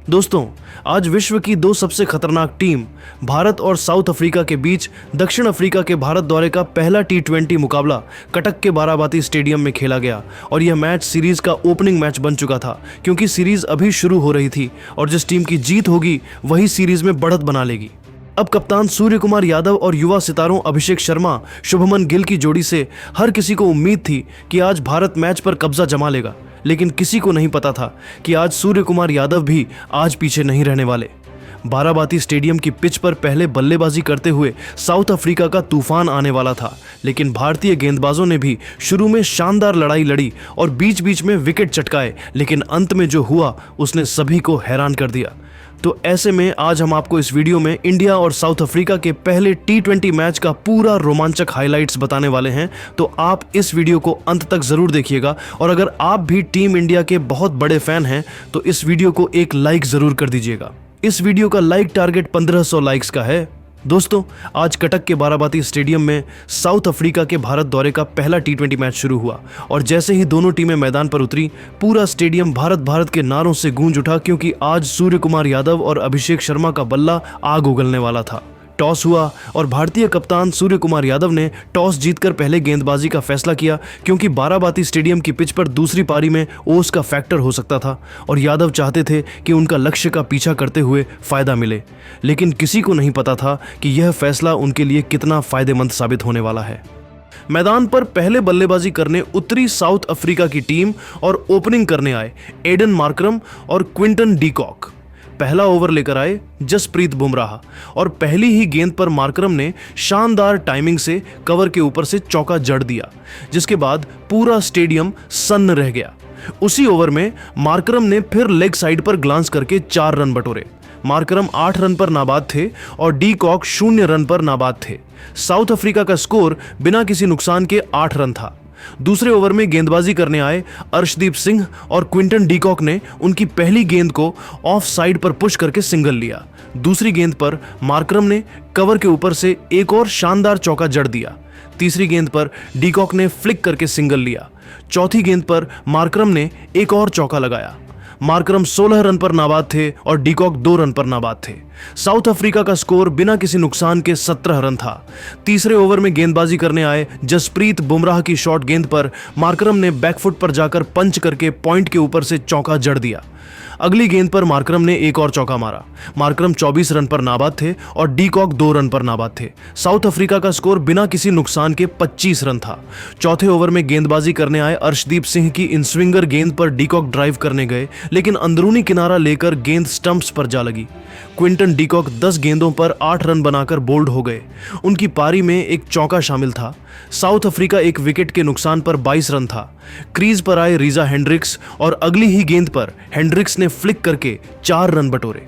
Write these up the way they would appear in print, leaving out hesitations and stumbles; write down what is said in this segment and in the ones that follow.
दोस्तों, आज विश्व की दो सबसे खतरनाक टीम भारत और साउथ अफ्रीका के बीच दक्षिण अफ्रीका के भारत दौरे का पहला T20 मुकाबला कटक के बाराबाती स्टेडियम में खेला गया और यह मैच सीरीज का ओपनिंग मैच बन चुका था क्योंकि सीरीज अभी शुरू हो रही थी और जिस टीम की जीत होगी वही सीरीज में बढ़त बना लेगी। अब कप्तान सूर्य कुमार यादव और युवा सितारों अभिषेक शर्मा, शुभमन गिल की जोड़ी से हर किसी को उम्मीद थी कि आज भारत मैच पर कब्जा जमा लेगा, लेकिन किसी को नहीं पता था कि आज सूर्य कुमार यादव भी आज पीछे नहीं रहने वाले। बाराबाती स्टेडियम की पिच पर पहले बल्लेबाजी करते हुए साउथ अफ्रीका का तूफान आने वाला था, लेकिन भारतीय गेंदबाजों ने भी शुरू में शानदार लड़ाई लड़ी और बीच बीच में विकेट चटकाए, लेकिन अंत में जो हुआ उसने सभी को हैरान कर दिया। तो ऐसे में आज हम आपको इस वीडियो में इंडिया और साउथ अफ्रीका के पहले T20 मैच का पूरा रोमांचक हाइलाइट्स बताने वाले हैं, तो आप इस वीडियो को अंत तक जरूर देखिएगा। और अगर आप भी टीम इंडिया के बहुत बड़े फैन हैं तो इस वीडियो को एक लाइक जरूर कर दीजिएगा। इस वीडियो का लाइक टारगेट 1500 लाइक्स का है। दोस्तों, आज कटक के बाराबाती स्टेडियम में साउथ अफ्रीका के भारत दौरे का पहला T20 मैच शुरू हुआ और जैसे ही दोनों टीमें मैदान पर उतरी, पूरा स्टेडियम भारत भारत के नारों से गूंज उठा, क्योंकि आज सूर्य कुमार यादव और अभिषेक शर्मा का बल्ला आग उगलने वाला था। टॉस हुआ और भारतीय कप्तान सूर्य कुमार यादव ने टॉस जीतकर पहले गेंदबाजी का फैसला किया, क्योंकि बाराबाती स्टेडियम की पिच पर दूसरी पारी में ओस का फैक्टर हो सकता था और यादव चाहते थे कि उनका लक्ष्य का पीछा करते हुए फायदा मिले, लेकिन किसी को नहीं पता था कि यह फैसला उनके लिए कितना फायदेमंद साबित होने वाला है। मैदान पर पहले बल्लेबाजी करने उतरी साउथ अफ्रीका की टीम और ओपनिंग करने आए एडन मार्करम और क्विंटन डीकॉक। पहला ओवर लेकर आए जसप्रीत बुमराह और पहली ही गेंद पर मार्करम ने शानदार टाइमिंग से कवर के ऊपर से चौका जड़ दिया, जिसके बाद पूरा स्टेडियम सन्न रह गया। उसी ओवर में मार्करम ने फिर लेग साइड पर ग्लांस करके 4 रन बटोरे। मार्करम 8 रन पर नाबाद थे और डीकॉक 0 रन पर नाबाद थे। साउथ अफ्रीका का स्कोर बिना किसी नुकसान के 8 रन था। दूसरे ओवर में गेंदबाजी करने आए अर्शदीप सिंह और क्विंटन डीकॉक ने उनकी पहली गेंद को ऑफ साइड पर पुश करके सिंगल लिया। दूसरी गेंद पर मार्करम ने कवर के ऊपर से एक और शानदार चौका जड़ दिया। तीसरी गेंद पर डीकॉक ने फ्लिक करके सिंगल लिया। चौथी गेंद पर मार्करम ने एक और चौका लगाया। मार्करम 16 रन पर नाबाद थे और डीकॉक 2 रन पर नाबाद थे। साउथ अफ्रीका का स्कोर बिना किसी नुकसान के 17 रन था। तीसरे ओवर में गेंदबाजी करने आए जसप्रीत बुमराह की शॉर्ट गेंद पर मार्करम ने बैकफुट पर जाकर पंच करके पॉइंट के ऊपर से चौका जड़ दिया। अगली गेंद पर मार्करम ने एक और चौका मारा। मार्करम 24 रन पर नाबाद थे और डीकॉक 2 रन पर नाबाद थे। साउथ अफ्रीका का स्कोर बिना किसी नुकसान के 25 रन था। चौथे ओवर में गेंदबाजी करने आए अर्शदीप सिंह की इन स्विंगर गेंद पर डीकॉक ड्राइव करने गए, लेकिन अंदरूनी किनारा लेकर गेंद स्टंप्स पर जा लगी। क्विंटन डीकॉक 10 गेंदों पर 8 रन बनाकर बोल्ड हो गए। उनकी पारी में एक चौका शामिल था। साउथ अफ्रीका एक विकेट के नुकसान पर 22 रन था। क्रीज पर आए रीजा हेंड्रिक्स और अगली ही गेंद पर हेंड्रिक्स ने फ्लिक करके 4 रन बटोरे।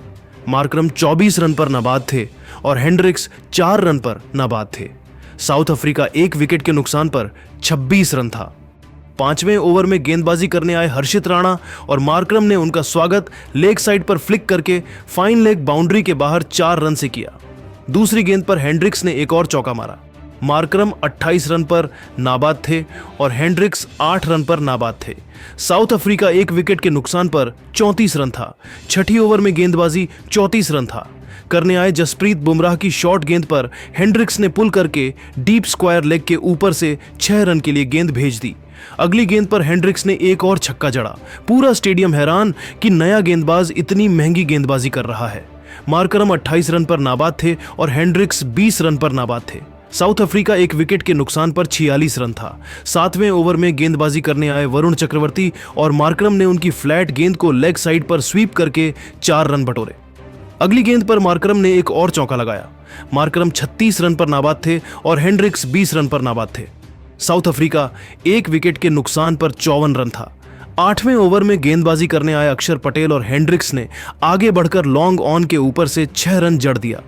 मार्करम 24 रन पर नाबाद थे और हेंड्रिक्स 4 रन पर नाबाद थे। साउथ अफ्रीका एक विकेट के नुकसान पर 26 रन था। पांचवें ओवर में गेंदबाजी करने आए हर्षित राणा और मार्करम ने उनका स्वागत लेग साइड पर फ्लिक करके फाइन लेग बाउंड्री के बाहर 4 रन से किया। दूसरी गेंद पर हेंड्रिक्स ने एक और चौका मारा। मार्करम 28 रन पर नाबाद थे और हेंड्रिक्स 8 रन पर नाबाद थे। साउथ अफ्रीका एक विकेट के नुकसान पर 34 रन था। छठी ओवर में गेंदबाजी 34 रन था। करने आए जसप्रीत बुमराह की शॉर्ट गेंद पर हेंड्रिक्स ने पुल करके डीप स्क्वायर लेग के ऊपर से 6 रन के लिए गेंद भेज दी। अगली गेंद पर हेंड्रिक्स ने एक और छक्का जड़ा। पूरा स्टेडियम हैरान कि नया गेंदबाज इतनी महंगी गेंदबाजी कर रहा है। मार्करम 28 रन पर नाबाद थे और हेंड्रिक्स 20 रन पर नाबाद थे। साउथ अफ्रीका एक विकेट के नुकसान पर 46 रन था। 7वें ओवर में गेंदबाजी करने आए वरुण चक्रवर्ती और मार्करम ने उनकी फ्लैट गेंद को लेग साइड पर स्वीप करके 4 रन बटोरे। अगली गेंद पर मार्करम ने एक और चौका लगाया। मार्करम 36 रन पर नाबाद थे और हेंड्रिक्स 20 रन पर नाबाद थे। साउथ अफ्रीका एक विकेट के नुकसान पर 54 रन था। 8वें ओवर में गेंदबाजी करने आए अक्षर पटेल और हेंड्रिक्स ने आगे बढ़कर लॉन्ग ऑन के ऊपर से 6 रन जड़ दिया।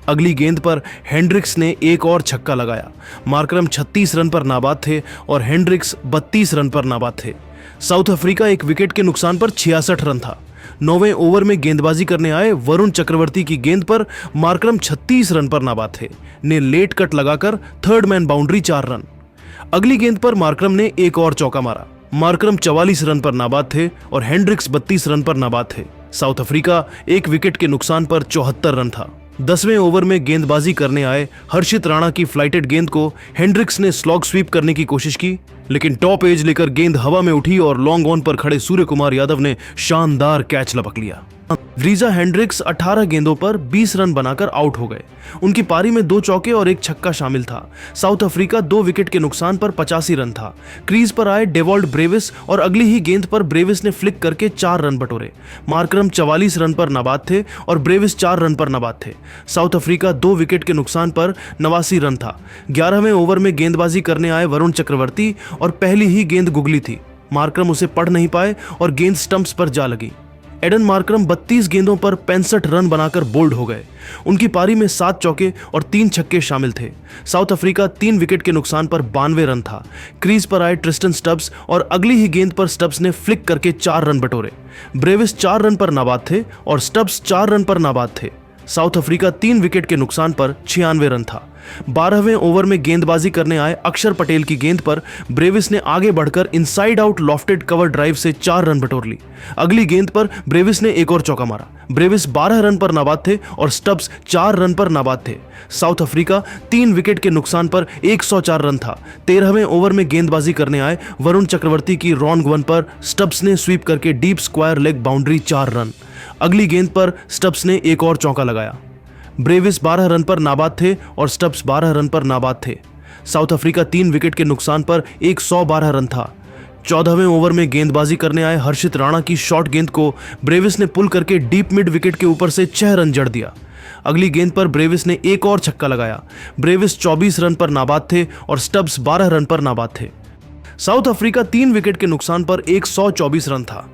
अगली गेंद पर हेंड्रिक्स ने एक और छक्का लगाया। मार्करम 36 रन पर नाबाद थे और हेंड्रिक्स 32 रन पर नाबाद थे। साउथ अफ्रीका एक विकेट के नुकसान पर 66 रन था। 9वें ओवर में गेंदबाजी करने आए वरुण चक्रवर्ती की गेंद पर मार्करम 36 रन पर नाबाद थे ने लेट कट लगाकर थर्ड मैन बाउंड्री 4 रन। अगली गेंद पर मार्करम ने एक और चौका मारा। मार्करम 44 रन पर नाबाद थे और हेंड्रिक्स 32 रन पर नाबाद थे। साउथ अफ्रीका 1 विकेट के नुकसान पर 74 रन था। 10वें ओवर में गेंदबाजी करने आए हर्षित राणा की फ्लाइटेड गेंद को हेंड्रिक्स ने स्लॉग स्वीप करने की कोशिश की, लेकिन टॉप एज लेकर गेंद हवा में उठी और लॉन्ग ऑन पर खड़े सूर्य कुमार यादव ने शानदार कैच लपक लिया। रीजा हेंड्रिक्स 18 गेंदों पर 20 रन बनाकर आउट हो गए। उनकी पारी में 2 चौके और 1 छक्का शामिल था। साउथ अफ्रीका 2 विकेट के नुकसान पर 85 रन था। क्रीज पर आए डेवॉल्ड ब्रेविस और अगली ही गेंद पर ब्रेविस ने फ्लिक करके 4 रन बटोरे। मार्करम 44 रन पर नाबाद थे और ब्रेविस 4 रन पर नाबाद थे। साउथ अफ्रीका 2 विकेट के नुकसान पर 89 रन था। 11वें ओवर में गेंदबाजी करने आए वरुण चक्रवर्ती और पहली ही गेंद गुगली थी। मार्करम उसे पढ़ नहीं पाए और गेंद स्टंप्स पर जा लगी। एडन मार्करम 32 गेंदों पर 65 रन बनाकर बोल्ड हो गए। उनकी पारी में 7 चौके और 3 छक्के शामिल थे। साउथ अफ्रीका 3 विकेट के नुकसान पर 92 रन था। क्रीज पर आए ट्रिस्टन स्टब्स और अगली ही गेंद पर स्टब्स ने फ्लिक करके 4 रन बटोरे। ब्रेविस 4 रन पर नाबाद थे और स्टब्स 4 रन पर नाबाद थे। साउथ अफ्रीका 3 विकेट के नुकसान पर 96 रन था। 12वें ओवर में गेंदबाजी करने आए अक्षर पटेल की गेंद पर ब्रेविस ने आगे बढ़कर inside out lofted cover drive से 4 रन बटोर ली। अगली गेंद पर ब्रेविस ने एक और चौका मारा। ब्रेविस 12 रन पर नाबाद थे और स्टब्स 4 रन पर नाबाद थे। साउथ अफ्रीका 3 विकेट के नुकसान पर 104 रन था। 13वें ओवर में गेंदबाजी करने आए वरुण चक्रवर्ती की रॉन्ग वन पर स्टब्स ने स्वीप करके deep square leg boundary 4 run. अगली गेंद पर स्टब्स ने एक और चौका लगाया। ब्रेविस 12 रन पर नाबाद थे और स्टब्स 12 रन पर नाबाद थे। साउथ अफ्रीका 3 विकेट के नुकसान पर 112 रन था। 14वें ओवर में गेंदबाजी करने आए हर्षित राणा की शॉर्ट गेंद को ब्रेविस ने पुल करके डीप मिड विकेट के ऊपर से 6 रन जड़ दिया। अगली गेंद पर ब्रेविस ने एक और छक्का लगाया। ब्रेविस 24 रन पर नाबाद थे और स्टब्स 12 रन पर नाबाद थे। साउथ अफ्रीका 3 विकेट के नुकसान पर 124 रन था।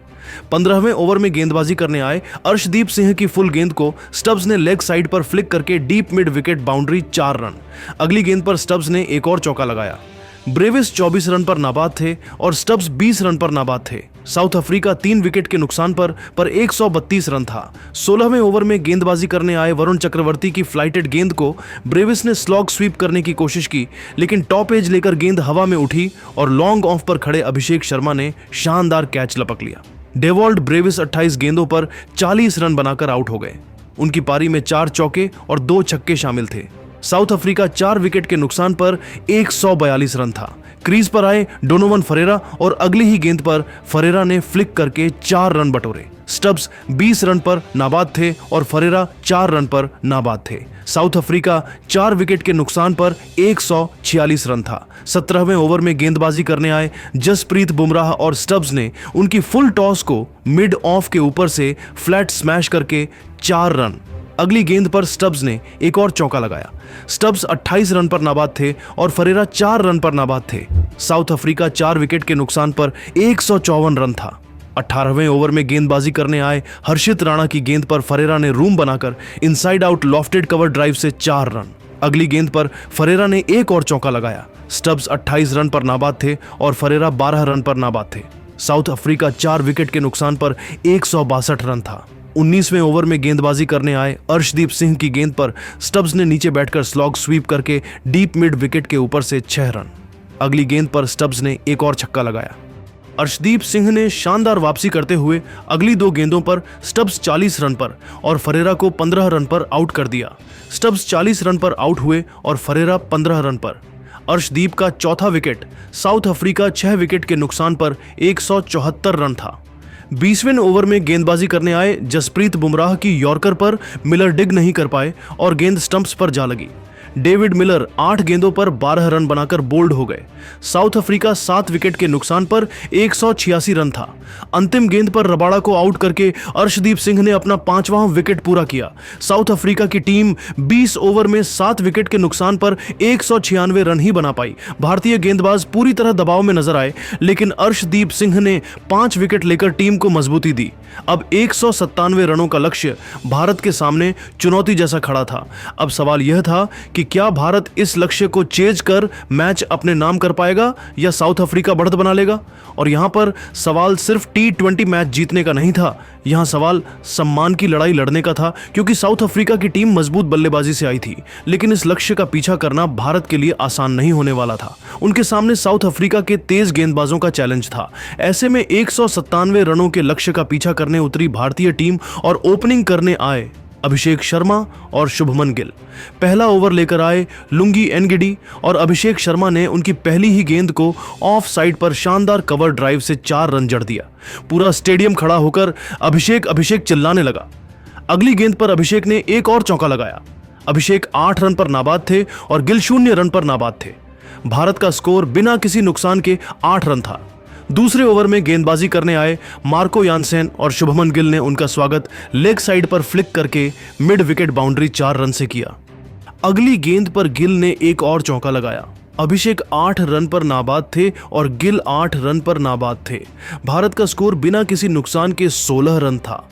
15वें ओवर में गेंदबाजी करने आए अर्शदीप सिंह की फुल गेंद को स्टब्स ने लेग साइड पर फ्लिक करके deep mid wicket boundary 4 run. अगली गेंद पर स्टब्स ने एक और चौका लगाया। ब्रेविस 24 रन पर नाबाद थे और स्टब्स 20 रन पर नाबाद थे। साउथ अफ्रीका 3 विकेट के नुकसान पर 132 रन था। 16वें ओवर में गेंदबाजी करने आए वरुण चक्रवर्ती की फ्लाइटेड गेंद को ब्रेविस ने स्लॉग स्वीप करने की कोशिश की, लेकिन टॉप एज लेकर गेंद हवा में उठी और लॉन्ग ऑफ पर खड़े अभिषेक शर्मा ने शानदार कैच लपक लिया। डेवॉल्ड ब्रेविस 28 गेंदों पर 40 रन बनाकर आउट हो गए। उनकी पारी में 4 चौके और 2 छक्के शामिल थे। साउथ अफ्रीका 4 विकेट के नुकसान पर 142 रन था। क्रीज पर आए डोनोवन फरेरा और अगली ही गेंद पर फरेरा ने फ्लिक करके 4 रन बटोरे। स्टब्स 20 रन पर नाबाद थे और फरेरा 4 रन पर नाबाद थे। साउथ अफ्रीका 4 विकेट के नुकसान पर 146 रन था। 17वें ओवर में गेंदबाजी करने आए जसप्रीत बुमराह और स्टब्स ने उनकी फुल टॉस को मिड ऑफ के ऊपर से फ्लैट स्मैश करके 4 रन। अगली गेंद पर स्टब्स ने एक और चौका लगाया। स्टब्स 28 रन पर नाबाद थे और फरेरा 4 रन पर नाबाद थे। साउथ अफ्रीका 4 विकेट के नुकसान पर 154 रन था। 18वें ओवर में गेंदबाजी करने आए हर्षित राणा की गेंद पर फरेरा ने रूम बनाकर inside out lofted cover drive से 4 रन। अगली गेंद पर फरेरा ने एक और चौका लगाया। स्टब्स 28 रन पर नाबाद थे और फरेरा 12 रन पर नाबाद थे। साउथ अफ्रीका 4 विकेट के नुकसान पर 162 रन था। 19वें ओवर में गेंदबाजी करने आए अर्शदीप सिंह की गेंद पर स्टब्स ने नीचे बैठकर स्लॉग स्वीप करके डीप मिड विकेट के ऊपर से 6 रन। अगली गेंद पर स्टब्स ने एक और छक्का लगाया। अर्शदीप सिंह ने शानदार वापसी करते हुए अगली 2 गेंदों पर स्टब्स 40 रन पर और फरेरा को 15 रन पर आउट कर दिया। स्टब्स 40 रन पर आउट हुए और फरेरा 15 रन पर। अर्शदीप का चौथा विकेट। साउथ अफ्रीका 6 विकेट के नुकसान पर 174 रन था। 20वें ओवर में गेंदबाजी करने आए जसप्रीत बुमराह की यॉर्कर पर मिलर डिग नहीं कर पाए और गेंद स्टंप्स पर जा लगी। डेविड मिलर 8 गेंदों पर 12 रन बनाकर बोल्ड हो गए। साउथ अफ्रीका 7 विकेट के नुकसान पर 186 रन था। अंतिम गेंद पर रबाड़ा को आउट करके अर्शदीप सिंह ने अपना 5वां विकेट पूरा किया। साउथ अफ्रीका की टीम 20 ओवर में 7 विकेट के नुकसान पर 196 रन ही बना पाई। भारतीय गेंदबाज पूरी तरह दबाव में नजर आए, लेकिन अर्शदीप सिंह ने 5 विकेट लेकर टीम को मजबूती दी। अब 197 रनों का लक्ष्य भारत के सामने चुनौती जैसा खड़ा था। अब सवाल यह था कि कि क्या भारत इस लक्ष्य को चेज कर मैच अपने नाम कर पाएगा या साउथ अफ्रीका बढ़त बना लेगा। और यहां पर सवाल सिर्फ T20 मैच जीतने का नहीं था, यहां सवाल सम्मान की लड़ाई लड़ने का था, क्योंकि साउथ अफ्रीका की टीम मजबूत बल्लेबाजी से आई थी। लेकिन इस लक्ष्य का पीछा करना भारत के लिए आसान नहीं होने वाला था। उनके सामने साउथ अफ्रीका के तेज गेंदबाजों का चैलेंज था। ऐसे में 197 रनों के लक्ष्य का पीछा करने उतरी भारतीय टीम और ओपनिंग करने आए अभिषेक शर्मा और शुभमन गिल। पहला ओवर लेकर आए लुंगी एनगिडी और अभिषेक शर्मा ने उनकी पहली ही गेंद को ऑफ साइड पर शानदार कवर ड्राइव से 4 रन जड़ दिया। पूरा स्टेडियम खड़ा होकर अभिषेक अभिषेक चिल्लाने लगा। अगली गेंद पर अभिषेक ने एक और चौका लगाया। अभिषेक 8 रन पर नाबाद थे और गिल 0 रन पर नाबाद थे। भारत का स्कोर बिना किसी नुकसान के 8 रन था। दूसरे ओवर में गेंदबाजी करने आए मार्को यानसेन और शुभमन गिल ने उनका स्वागत लेग साइड पर फ्लिक करके मिड विकेट बाउंड्री 4 रन से किया। अगली गेंद पर गिल ने एक और चौका लगाया। अभिषेक 8 रन पर नाबाद थे और गिल 8 रन पर नाबाद थे। भारत का स्कोर बिना किसी नुकसान के 16 रन था।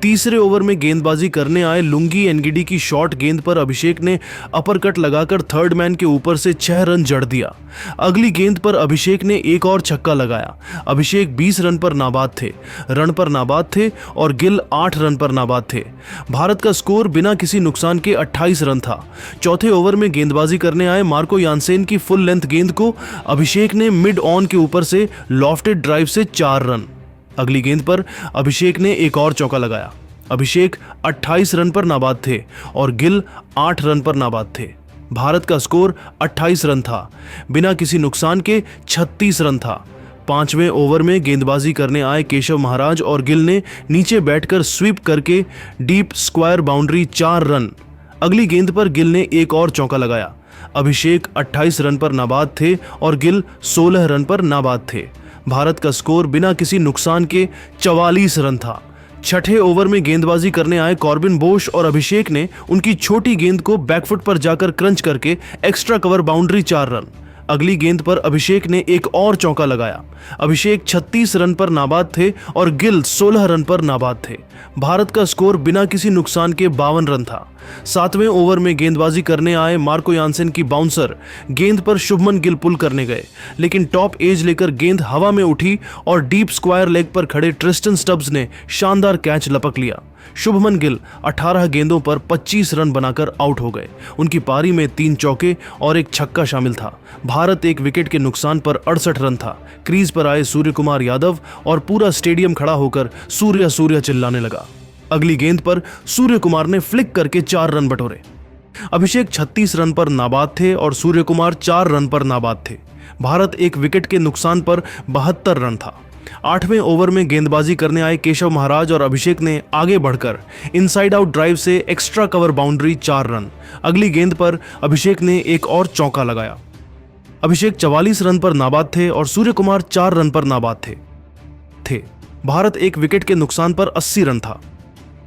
तीसरे ओवर में गेंदबाजी करने आए लुंगी एनगिडी की शॉर्ट गेंद पर अभिषेक ने अपरकट लगाकर थर्ड मैन के ऊपर से 6 रन जड़ दिया। अगली गेंद पर अभिषेक ने एक और छक्का लगाया। अभिषेक 20 रन पर नाबाद थे और गिल 8 रन पर नाबाद थे। भारत का स्कोर बिना किसी नुकसान के 28 रन था। चौथे ओवर में गेंदबाजी करने आए मार्को यानसेन की फुल लेंथ गेंद को अभिषेक ने मिड ऑन के ऊपर से लॉफ्टेड ड्राइव से 4 रन। अगली गेंद पर अभिषेक ने एक और चौका लगाया। अभिषेक 28 रन पर नाबाद थे और गिल 8 रन पर नाबाद थे। भारत का स्कोर 28 रन था। बिना किसी नुकसान के 36 रन था। पांचवें ओवर में गेंदबाजी करने आए केशव महाराज और गिल ने नीचे बैठकर स्वीप करके डीप स्क्वायर बाउंड्री 4 रन। अगली गेंद पर गिल ने एक और चौका लगाया। अभिषेक 28 रन पर नाबाद थे और गिल 16 रन पर नाबाद थे। भारत का स्कोर बिना किसी नुकसान के 44 रन था। छठे ओवर में गेंदबाजी करने आए कॉर्बिन बोश और अभिषेक ने उनकी छोटी गेंद को बैकफुट पर जाकर क्रंच करके एक्स्ट्रा कवर बाउंड्री 4 रन। अगली गेंद पर अभिषेक ने एक और चौका लगाया। अभिषेक 36 रन पर नाबाद थे और गिल 16 रन पर नाबाद थे। भारत का स्कोर बिना किसी नुकसान के 52 रन था। सातवें ओवर में गेंदबाजी करने आए मार्को यानसेन की बाउंसर गेंद पर शुभमन गिल पुल करने गए, लेकिन टॉप एज लेकर गेंद हवा में उठी और डीप स्क्वायर लेग पर खड़े ट्रिस्टन स्टब्स ने शानदार कैच लपक लिया। शुभमन गिल 18 गेंदों पर 25 रन बनाकर आउट हो गए। उनकी पारी में 3 चौके और एक छक्का शामिल था। भारत एक विकेट के नुकसान पर 68 रन था। क्रीज पर आए सूर्य कुमार यादव और पूरा स्टेडियम खड़ा होकर सूर्या सूर्या चिल्लाने लगा। अगली गेंद पर सूर्य कुमार ने फ्लिक करके 4 रन बटोरे। अभिषेक 36 रन पर नाबाद थे और सूर्य कुमार 4 रन पर नाबाद थे। भारत एक विकेट के नुकसान पर 72 रन था। 8वें ओवर में गेंदबाजी करने आए केशव महाराज और अभिषेक ने आगे बढ़कर इनसाइड आउट ड्राइव से एक्स्ट्रा कवर बाउंड्री 4 रन। अगली गेंद पर अभिषेक ने एक और चौका लगाया। अभिषेक 44 रन पर नाबाद थे और सूर्य कुमार 4 रन पर नाबाद थे। भारत एक विकेट के नुकसान पर 80 रन था।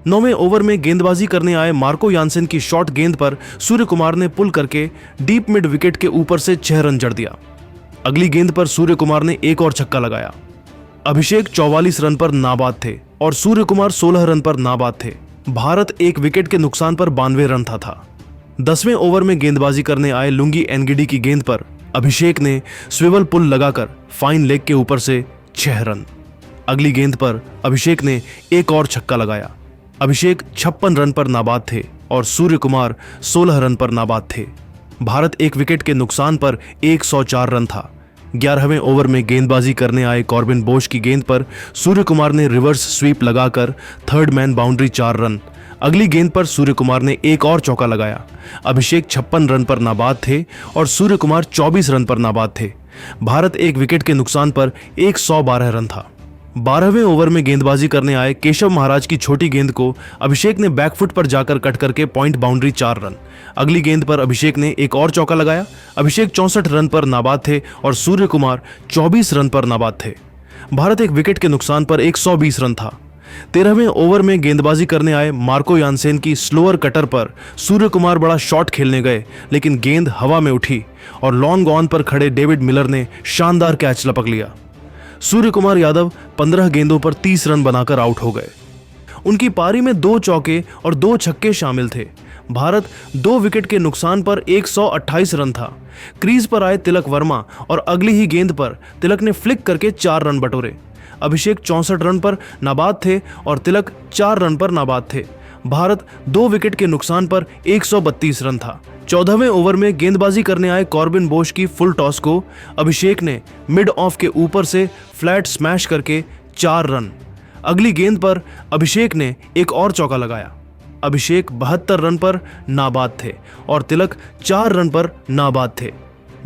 9वें ओवर में गेंदबाजी करने आए मार्को यानसेन की शॉर्ट गेंद पर सूर्य कुमार ने पुल करके डीप मिड विकेट के ऊपर से 6 रन जड़ दिया। अगली गेंद पर सूर्य कुमार ने एक और छक्का लगाया। अभिषेक 44 रन पर नाबाद थे और सूर्य कुमार 16 रन पर नाबाद थे। भारत एक विकेट के नुकसान पर 92 रन था। 10वें ओवर में गेंदबाजी करने आए लुंगी एनगिडी की गेंद पर अभिषेक ने स्विवल पुल लगाकर फाइन लेग के ऊपर से 6 रन। अगली गेंद पर अभिषेक ने एक और छक्का लगाया। अभिषेक 56 रन पर नाबाद थे और सूर्य कुमार 16 रन पर नाबाद थे। भारत एक विकेट के नुकसान पर 104 रन था। 11वें ओवर में गेंदबाजी करने आए कॉर्बिन बोश की गेंद पर सूर्य कुमार ने रिवर्स स्वीप लगाकर थर्ड मैन बाउंड्री 4 रन। अगली गेंद पर सूर्य कुमार ने एक और चौका लगाया। अभिषेक 56 रन पर नाबाद थे और सूर्य कुमार 24 रन पर नाबाद थे। भारत एक विकेट के नुकसान पर 112 रन था। 12वें ओवर में गेंदबाजी करने आए केशव महाराज की छोटी गेंद को अभिषेक ने बैकफुट पर जाकर कट करके पॉइंट बाउंड्री 4 रन। अगली गेंद पर अभिषेक ने एक और चौका लगाया। अभिषेक 64 रन पर नाबाद थे और सूर्य कुमार 24 रन पर नाबाद थे। भारत एक विकेट के नुकसान पर 120 रन था। 13वें ओवर में गेंदबाजी करने आए मार्को यानसेन की स्लोअर कटर पर सूर्य कुमार बड़ा शॉट खेलने गए, लेकिन गेंद हवा में उठी और लॉन्ग ऑन पर खड़े डेविड मिलर ने शानदार कैच लपक लिया। सूर्य कुमार यादव 15 गेंदों पर 30 रन बनाकर आउट हो गए। उनकी पारी में 2 चौके और 2 छक्के शामिल थे। भारत 2 विकेट के नुकसान पर 128 रन था। क्रीज पर आए तिलक वर्मा और अगली ही गेंद पर तिलक ने फ्लिक करके 4 रन बटोरे। अभिषेक 64 रन पर नाबाद थे और तिलक 4 रन पर नाबाद थे। भारत 2 विकेट के नुकसान पर 132 रन था। 14वें ओवर में गेंदबाजी करने आए कॉर्बिन बोश की फुल टॉस को अभिषेक ने मिड ऑफ के ऊपर से फ्लैट स्मैश करके 4 रन। अगली गेंद पर अभिषेक ने एक और चौका लगाया। अभिषेक 72 रन पर नाबाद थे और तिलक 4 रन पर नाबाद थे।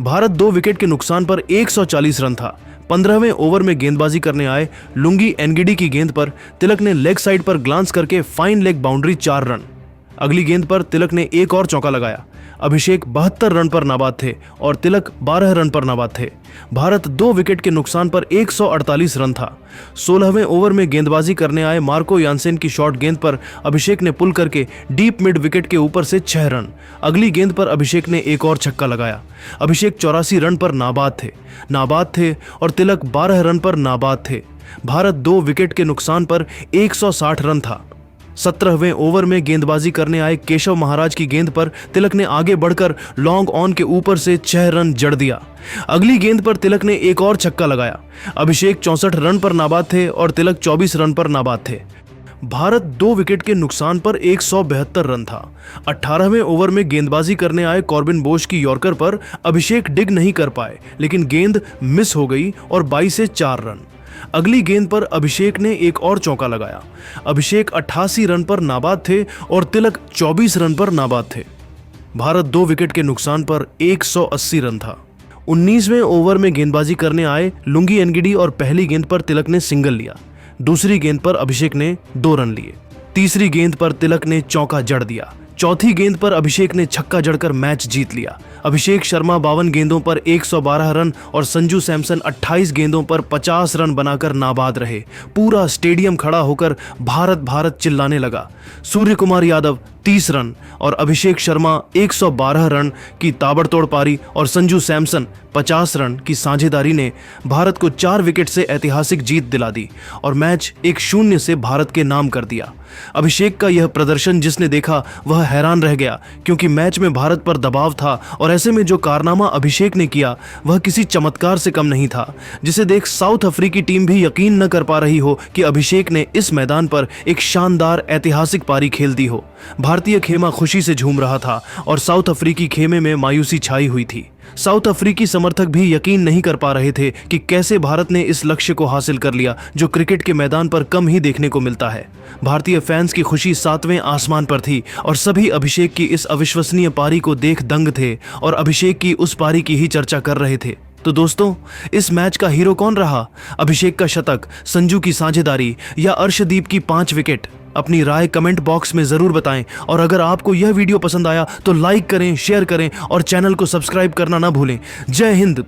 भारत 2 विकेट के नुकसान पर 140 रन था। 15वें ओवर में गेंदबाजी करने आए लुंगी एनगिडी की गेंद पर तिलक ने लेग साइड पर ग्लांस करके फाइन लेग बाउंड्री 4 रन। अगली गेंद पर तिलक ने एक और चौका लगाया। अभिषेक 72 रन पर नाबाद थे और तिलक 12 रन पर नाबाद थे। भारत 2 विकेट के नुकसान पर 148 रन था। 16वें ओवर में गेंदबाजी करने आए मार्को यानसेन की शॉर्ट गेंद पर अभिषेक ने पुल करके डीप मिड विकेट के ऊपर से 6 रन। अगली गेंद पर अभिषेक ने एक और छक्का लगाया। अभिषेक 84 रन पर नाबाद थे और तिलक 12 रन पर नाबाद थे। भारत 2 विकेट के नुकसान पर 160 रन था। 17वें ओवर में गेंदबाजी करने आए केशव महाराज की गेंद पर तिलक ने आगे बढ़कर लॉन्ग ऑन के ऊपर से 6 रन जड़ दिया। अगली गेंद पर तिलक ने एक और छक्का लगाया। अभिषेक 64 रन पर नाबाद थे और तिलक 24 रन पर नाबाद थे। भारत 2 विकेट के नुकसान पर 172 रन था। 18वें ओवर में गेंदबाजी करने आए कॉर्बिन बोश की यॉर्कर पर अभिषेक डिग नहीं कर पाए, लेकिन गेंद मिस हो गई और 22 से 4 रन। अगली गेंद पर अभिषेक ने एक और चौका लगाया। अभिषेक 88 रन पर नाबाद थे और तिलक 24 रन पर नाबाद थे। भारत 2 विकेट के नुकसान पर 180 रन था। 19वें ओवर में गेंदबाजी करने आए लुंगी एनगिडी और पहली गेंद पर तिलक ने सिंगल लिया। दूसरी गेंद पर अभिषेक ने 2 रन लिए। तीसरी गेंद पर तिलक ने चौका जड़ दिया। चौथी गेंद पर अभिषेक ने छक्का जड़कर मैच जीत लिया। अभिषेक शर्मा 52 गेंदों पर 112 रन और संजू सैमसन 28 गेंदों पर 50 रन बनाकर नाबाद रहे। पूरा स्टेडियम खड़ा होकर भारत भारत चिल्लाने लगा। सूर्य कुमार यादव 30 रन और अभिषेक शर्मा 112 रन की ताबड़तोड़ पारी और संजू सैमसन 50 रन की साझेदारी ने भारत को 4 विकेट से ऐतिहासिक जीत दिला दी और मैच 1-0 से भारत के नाम कर दिया। अभिषेक का यह प्रदर्शन जिसने देखा वह हैरान रह गया, क्योंकि मैच में भारत पर दबाव था और ऐसे में जो कारनामा अभिषेक ने किया वह किसी चमत्कार से कम नहीं था, जिसे देख साउथ अफ्रीकी टीम भी यकीन न कर पा रही हो कि अभिषेक ने इस मैदान पर एक शानदार ऐतिहासिक पारी खेल दी हो। भारतीय खेमा खुशी से झूम रहा था और साउथ अफ्रीकी खेमे में मायूसी छाई हुई थी। साउथ अफ्रीकी समर्थक भी यकीन नहीं कर पा रहे थे कि कैसे भारत ने इस लक्ष्य को हासिल कर लिया जो क्रिकेट के मैदान पर कम ही देखने को मिलता है। भारतीय फैंस की खुशी 7वें आसमान पर थी और सभी अभिषेक की इस अविश्वसनीय पारी को देख दंग थे और अभिषेक की उस पारी की ही चर्चा कर रहे थे। तो दोस्तों, इस मैच का हीरो कौन रहा? अभिषेक का शतक, संजू की साझेदारी या अर्शदीप की 5 विकेट? अपनी राय कमेंट बॉक्स में जरूर बताएं और अगर आपको यह वीडियो पसंद आया तो लाइक करें, शेयर करें और चैनल को सब्सक्राइब करना ना भूलें। जय हिंद।